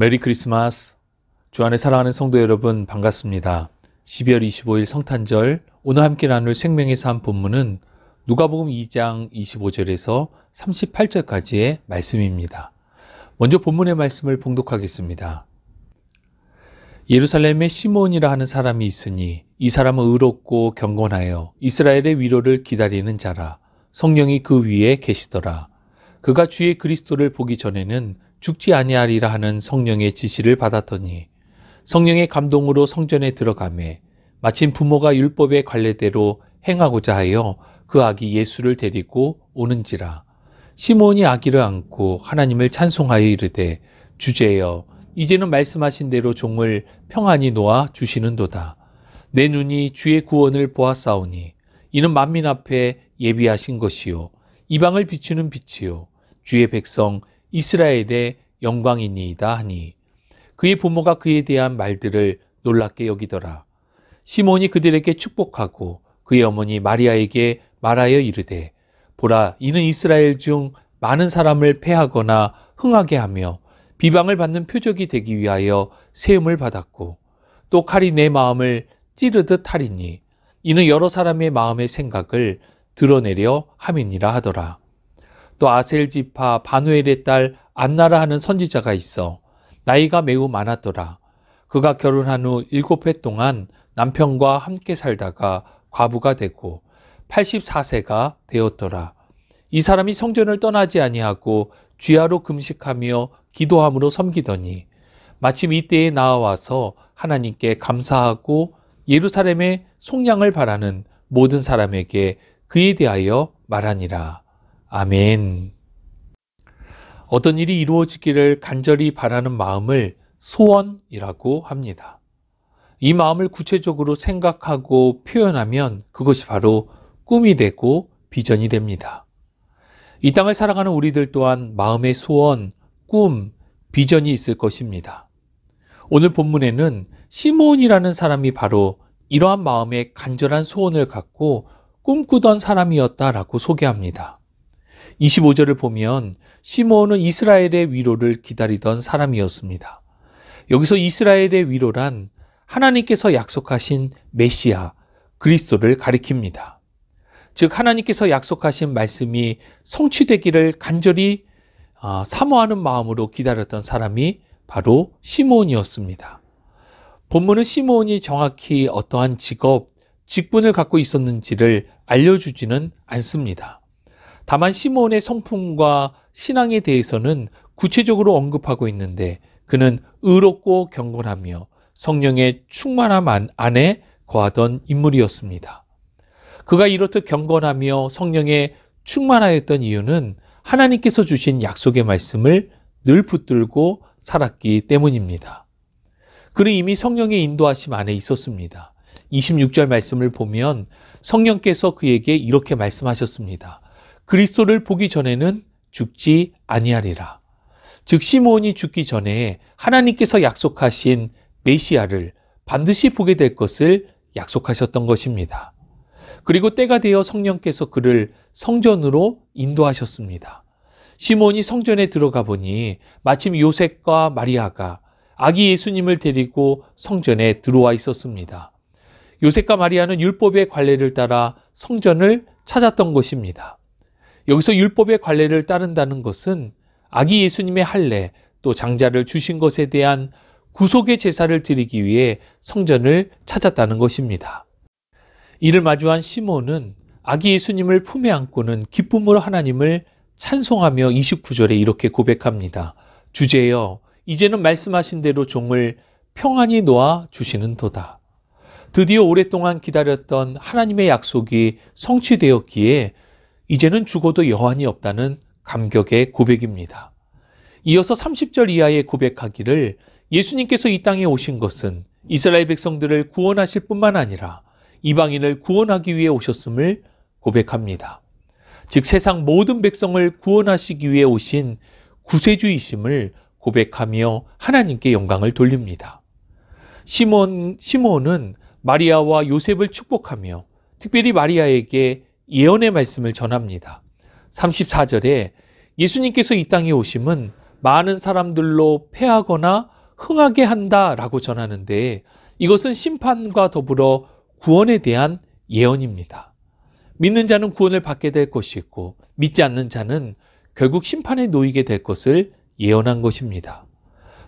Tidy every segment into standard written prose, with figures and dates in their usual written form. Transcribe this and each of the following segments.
메리 크리스마스. 주 안에 사랑하는 성도 여러분, 반갑습니다. 12월 25일 성탄절, 오늘 함께 나눌 생명의 삶 본문은 누가복음 2장 25절에서 38절까지의 말씀입니다. 먼저 본문의 말씀을 봉독하겠습니다. 예루살렘에 시므온이라 하는 사람이 있으니 이 사람은 의롭고 경건하여 이스라엘의 위로를 기다리는 자라. 성령이 그 위에 계시더라. 그가 주의 그리스도를 보기 전에는 죽지 아니하리라 하는 성령의 지시를 받았더니 성령의 감동으로 성전에 들어가매 마침 부모가 율법의 관례대로 행하고자 하여 그 아기 예수를 데리고 오는지라. 시므온이 아기를 안고 하나님을 찬송하여 이르되 주제여 이제는 말씀하신 대로 종을 평안히 놓아 주시는도다. 내 눈이 주의 구원을 보았사오니 이는 만민 앞에 예비하신 것이요 이방을 비추는 빛이요 주의 백성 이스라엘의 영광이니이다 하니 그의 부모가 그에 대한 말들을 놀랍게 여기더라. 시몬이 그들에게 축복하고 그의 어머니 마리아에게 말하여 이르되 보라 이는 이스라엘 중 많은 사람을 패하거나 흥하게 하며 비방을 받는 표적이 되기 위하여 세움을 받았고 또 칼이 내 마음을 찌르듯 하리니 이는 여러 사람의 마음의 생각을 드러내려 함이니라 하더라. 또 아셀 지파 바누엘의 딸 안나라 하는 선지자가 있어 나이가 매우 많았더라. 그가 결혼한 후 7해 동안 남편과 함께 살다가 과부가 되고 84세가 되었더라. 이 사람이 성전을 떠나지 아니하고 주야로 금식하며 기도함으로 섬기더니 마침 이때에 나와서 하나님께 감사하고 예루살렘의 속량을 바라는 모든 사람에게 그에 대하여 말하니라. 아멘. 어떤 일이 이루어지기를 간절히 바라는 마음을 소원이라고 합니다. 이 마음을 구체적으로 생각하고 표현하면 그것이 바로 꿈이 되고 비전이 됩니다. 이 땅을 살아가는 우리들 또한 마음의 소원, 꿈, 비전이 있을 것입니다. 오늘 본문에는 시므온이라는 사람이 바로 이러한 마음의 간절한 소원을 갖고 꿈꾸던 사람이었다라고 소개합니다. 25절을 보면 시므온은 이스라엘의 위로를 기다리던 사람이었습니다. 여기서 이스라엘의 위로란 하나님께서 약속하신 메시아, 그리스도를 가리킵니다. 즉 하나님께서 약속하신 말씀이 성취되기를 간절히 사모하는 마음으로 기다렸던 사람이 바로 시므온이었습니다. 본문은 시므온이 정확히 어떠한 직업, 직분을 갖고 있었는지를 알려주지는 않습니다. 다만 시므온의 성품과 신앙에 대해서는 구체적으로 언급하고 있는데 그는 의롭고 경건하며 성령의 충만함 안에 거하던 인물이었습니다. 그가 이렇듯 경건하며 성령에 충만하였던 이유는 하나님께서 주신 약속의 말씀을 늘 붙들고 살았기 때문입니다. 그는 이미 성령의 인도하심 안에 있었습니다. 26절 말씀을 보면 성령께서 그에게 이렇게 말씀하셨습니다. 그리스도를 보기 전에는 죽지 아니하리라. 즉 시므온이 죽기 전에 하나님께서 약속하신 메시아를 반드시 보게 될 것을 약속하셨던 것입니다. 그리고 때가 되어 성령께서 그를 성전으로 인도하셨습니다. 시므온이 성전에 들어가 보니 마침 요셉과 마리아가 아기 예수님을 데리고 성전에 들어와 있었습니다. 요셉과 마리아는 율법의 관례를 따라 성전을 찾았던 것입니다. 여기서 율법의 관례를 따른다는 것은 아기 예수님의 할례 또 장자를 주신 것에 대한 구속의 제사를 드리기 위해 성전을 찾았다는 것입니다. 이를 마주한 시므온은 아기 예수님을 품에 안고는 기쁨으로 하나님을 찬송하며 29절에 이렇게 고백합니다. 주제여 이제는 말씀하신 대로 종을 평안히 놓아 주시는도다. 드디어 오랫동안 기다렸던 하나님의 약속이 성취되었기에 이제는 죽어도 여한이 없다는 감격의 고백입니다. 이어서 30절 이하에 고백하기를 예수님께서 이 땅에 오신 것은 이스라엘 백성들을 구원하실 뿐만 아니라 이방인을 구원하기 위해 오셨음을 고백합니다. 즉 세상 모든 백성을 구원하시기 위해 오신 구세주이심을 고백하며 하나님께 영광을 돌립니다. 시므온은 마리아와 요셉을 축복하며 특별히 마리아에게 예언의 말씀을 전합니다. 34절에 예수님께서 이 땅에 오심은 많은 사람들로 패하거나 흥하게 한다라고 전하는데 이것은 심판과 더불어 구원에 대한 예언입니다. 믿는 자는 구원을 받게 될 것이고 믿지 않는 자는 결국 심판에 놓이게 될 것을 예언한 것입니다.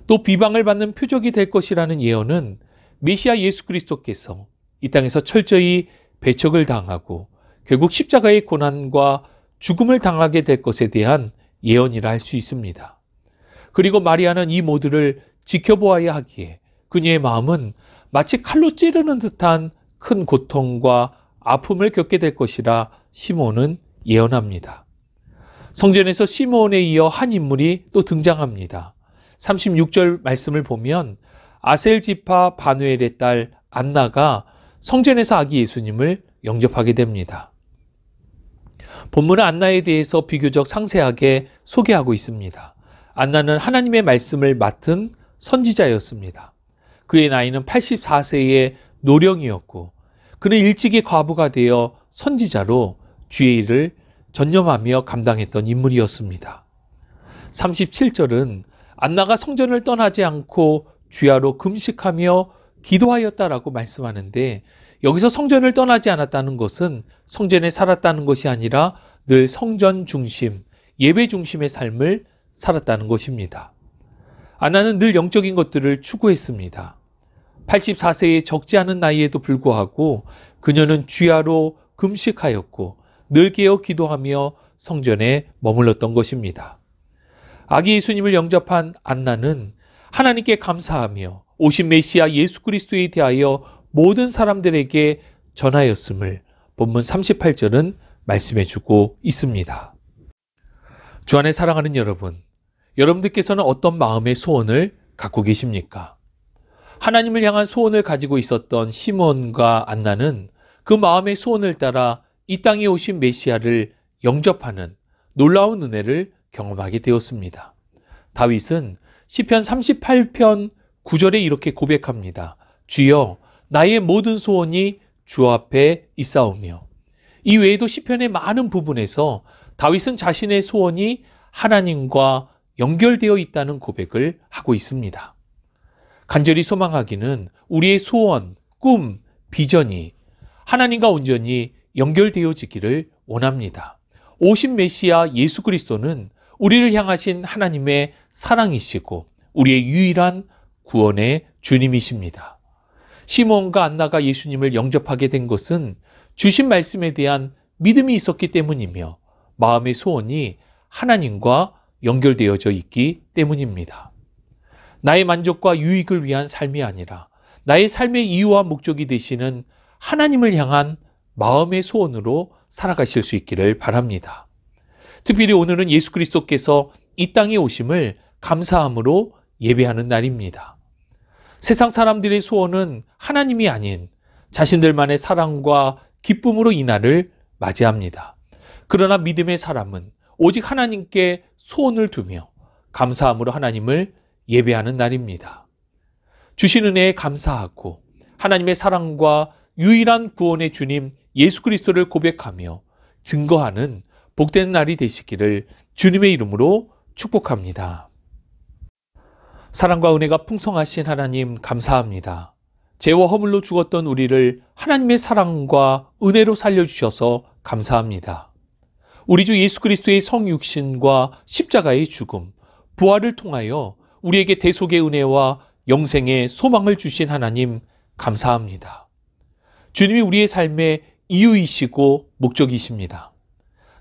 또 비방을 받는 표적이 될 것이라는 예언은 메시아 예수 그리스도께서 이 땅에서 철저히 배척을 당하고 결국 십자가의 고난과 죽음을 당하게 될 것에 대한 예언이라 할 수 있습니다. 그리고 마리아는 이 모두를 지켜보아야 하기에 그녀의 마음은 마치 칼로 찌르는 듯한 큰 고통과 아픔을 겪게 될 것이라 시몬은 예언합니다. 성전에서 시몬에 이어 한 인물이 또 등장합니다. 36절 말씀을 보면 아셀 지파 바누엘의 딸 안나가 성전에서 아기 예수님을 영접하게 됩니다. 본문은 안나에 대해서 비교적 상세하게 소개하고 있습니다. 안나는 하나님의 말씀을 맡은 선지자였습니다. 그의 나이는 84세의 노령이었고 그는 일찍이 과부가 되어 선지자로 주의 일을 전념하며 감당했던 인물이었습니다. 37절은 안나가 성전을 떠나지 않고 주야로 금식하며 기도하였다라고 말씀하는데 여기서 성전을 떠나지 않았다는 것은 성전에 살았다는 것이 아니라 늘 성전 중심, 예배 중심의 삶을 살았다는 것입니다. 안나는 늘 영적인 것들을 추구했습니다. 84세의 적지 않은 나이에도 불구하고 그녀는 주야로 금식하였고 늘 깨어 기도하며 성전에 머물렀던 것입니다. 아기 예수님을 영접한 안나는 하나님께 감사하며 오신 메시아 예수 그리스도에 대하여 모든 사람들에게 전하였음을 본문 38절은 말씀해주고 있습니다. 주 안에 사랑하는 여러분, 여러분들께서는 어떤 마음의 소원을 갖고 계십니까? 하나님을 향한 소원을 가지고 있었던 시몬과 안나는 그 마음의 소원을 따라 이 땅에 오신 메시아를 영접하는 놀라운 은혜를 경험하게 되었습니다. 다윗은 시편 38편 9절에 이렇게 고백합니다. 주여 나의 모든 소원이 주 앞에 있사오며. 이 외에도 시편의 많은 부분에서 다윗은 자신의 소원이 하나님과 연결되어 있다는 고백을 하고 있습니다. 간절히 소망하기는 우리의 소원, 꿈, 비전이 하나님과 온전히 연결되어지기를 원합니다. 오신 메시아 예수 그리스도는 우리를 향하신 하나님의 사랑이시고 우리의 유일한 구원의 주님이십니다. 시몬과 안나가 예수님을 영접하게 된 것은 주신 말씀에 대한 믿음이 있었기 때문이며 마음의 소원이 하나님과 연결되어져 있기 때문입니다. 나의 만족과 유익을 위한 삶이 아니라 나의 삶의 이유와 목적이 되시는 하나님을 향한 마음의 소원으로 살아가실 수 있기를 바랍니다. 특별히 오늘은 예수 그리스도께서 이 땅에 오심을 감사함으로 예배하는 날입니다. 세상 사람들의 소원은 하나님이 아닌 자신들만의 사랑과 기쁨으로 이 날을 맞이합니다. 그러나 믿음의 사람은 오직 하나님께 소원을 두며 감사함으로 하나님을 예배하는 날입니다. 주신 은혜에 감사하고 하나님의 사랑과 유일한 구원의 주님 예수 그리스도를 고백하며 증거하는 복된 날이 되시기를 주님의 이름으로 축복합니다. 사랑과 은혜가 풍성하신 하나님 감사합니다. 죄와 허물로 죽었던 우리를 하나님의 사랑과 은혜로 살려주셔서 감사합니다. 우리 주 예수 그리스도의 성육신과 십자가의 죽음, 부활을 통하여 우리에게 대속의 은혜와 영생의 소망을 주신 하나님 감사합니다. 주님이 우리의 삶의 이유이시고 목적이십니다.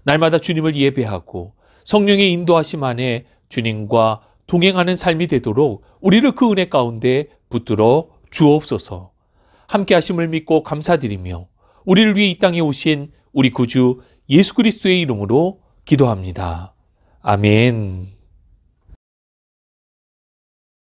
날마다 주님을 예배하고 성령의 인도하심 안에 주님과 동행하는 삶이 되도록 우리를 그 은혜 가운데 붙들어 주옵소서. 함께 하심을 믿고 감사드리며 우리를 위해 이 땅에 오신 우리 구주 예수 그리스도의 이름으로 기도합니다. 아멘.